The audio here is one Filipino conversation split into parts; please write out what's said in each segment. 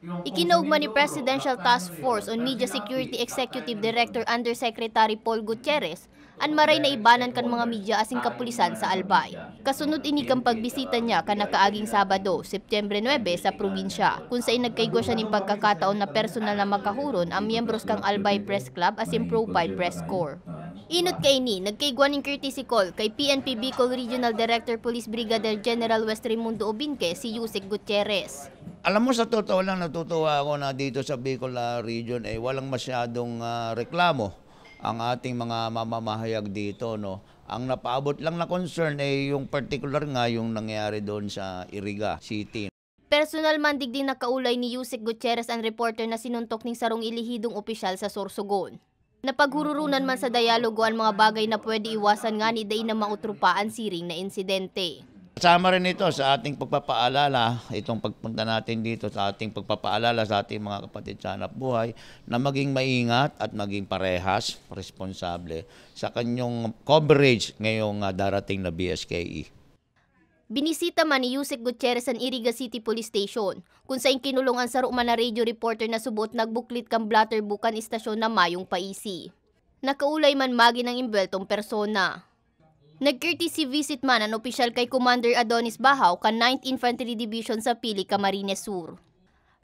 Ikinaugma ni Presidential Task Force on Media Security Executive Director Undersecretary Paul Gutierrez an maray na ibanan kan mga media asing kapulisan sa Albay. Kasunod ini kang pagbisita niya kanakaaging Sabado, Setyembre 9 sa probinsya, kung saan nagkaigwa siya ng pagkakataon na personal na makahuron ang miyembros kang Albay Press Club as in Profile Press Corps. Inot kay ni, nagkaigwa ng courtesy call kay PNP Bicol Regional Director Police Brigadier General West Raimundo Obinque si Yusek Gutierrez. Alam mo, sa totoo lang, natutuwa ako na dito sa Bicol region walang masyadong reklamo ang ating mga mamamahayag dito, no. Ang napaabot lang na concern yung particular nga yung nangyari doon sa Iriga City. Personal man digding nakaulay ni Yusek Gutierrez ang reporter na sinuntok ning sarong ilihidong opisyal sa Sorsogon. Napaghururunan man sa dialogo ang mga bagay na pwede iwasan nga ni day na mautrupaan siring na insidente. Kasama rin ito sa ating pagpapaalala, itong pagpunta natin dito sa ating pagpapaalala sa ating mga kapatid sa hanapbuhay na maging maingat at maging parehas, responsable sa kanyang coverage ngayong darating na BSKE. Binisita man ni Yusek Gutierrez ang Iriga City Police Station, kung saan kinulungan sa man na radio reporter na subot nagbuklit kang blatter bukan istasyon na mayong paisi. Nakaulay man magi ng imbeltong persona. Nag-courtesy visit man ang opisyal kay Commander Adonis Bahaw kan 9th Infantry Division sa Pili, Camarines Sur.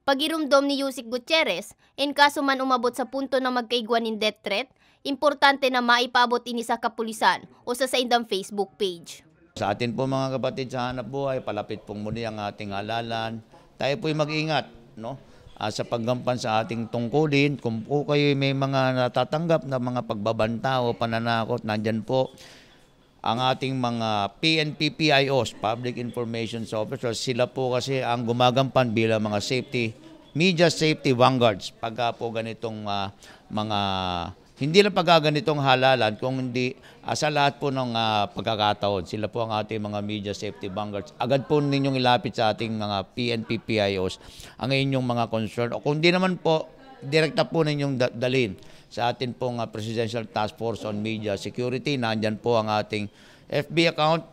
Pagirumdom ni Yusek Gutierrez, in kaso man umabot sa punto na magkaigwan ng death threat, importante na maipaabot ini sa kapulisan o sa indang Facebook page. Sa atin po mga kapatid sa hanapbuhay, palapit pong muli ang ating halalan. Tayo po'y mag-ingat, no? Sa paggampan sa ating tungkulin. Kung po kayo may mga natatanggap na mga pagbabanta o pananakot, nandyan po ang ating mga PNP PIOs, Public Information Officers. Sila po kasi ang gumagampan bilang mga media safety vanguards. Pagka po ganitong mga, hindi lang pagka ganitong halalan, kung hindi sa lahat po ng pagkakataon. Sila po ang ating mga media safety vanguards. Agad po ninyong ilapit sa ating mga PNP PIOs ang inyong mga concern. O kung hindi naman po, direkta po ninyong dalhin sa atin pong Presidential Task Force on Media Security. Nandyan po ang ating FB account.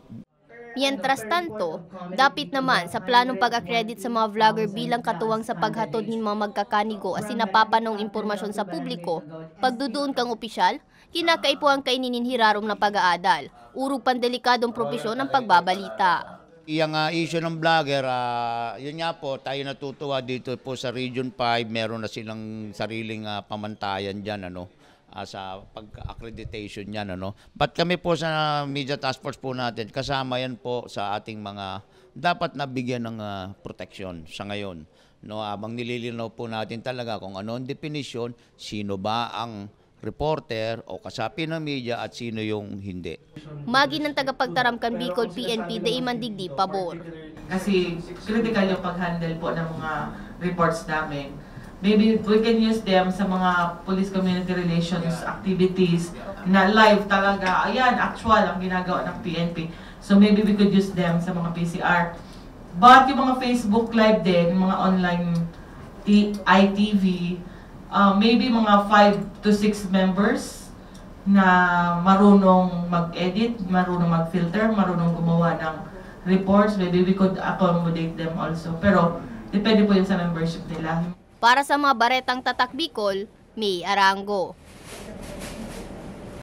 Mientras tanto, dapit naman sa planong pag-accredit sa mga vlogger bilang katuwang sa paghatod ng mga magkakanigo as napapanong impormasyon sa publiko, pagdudoon kang opisyal, kinakaipuan kay nininhirarom na pag-aadal, urog pandelikadong propesyon ng pagbabalita. Yung issue ng vlogger, yun nga po, tayo natutuwa dito po sa Region 5, meron na silang sariling pamantayan dyan, sa pag-accreditation niyan, But kami po sa Media Task Force po natin, kasama yan po sa ating mga dapat nabigyan ng proteksyon sa ngayon. Abang nililinaw po natin talaga kung ano ang definition, sino ba ang reporter o kasapi ng media at sino yung hindi. Magi ng tagapagtaram kan Bicol PNP da imandigdi pabor. Kasi critical yung pag-handle po ng mga reports namin. Maybe we can use them sa mga police community relations activities na live talaga. Ayan, actual ang ginagawa ng PNP. So maybe we could use them sa mga PCR. But yung mga Facebook live din, mga online ITV, maybe mga 5 to 6 members na marunong mag-edit, marunong mag-filter, marunong gumawa ng reports. Maybe we could accommodate them also. Pero depende po yun sa membership nila. Para sa mga baretang tatak Bicol, May Arango.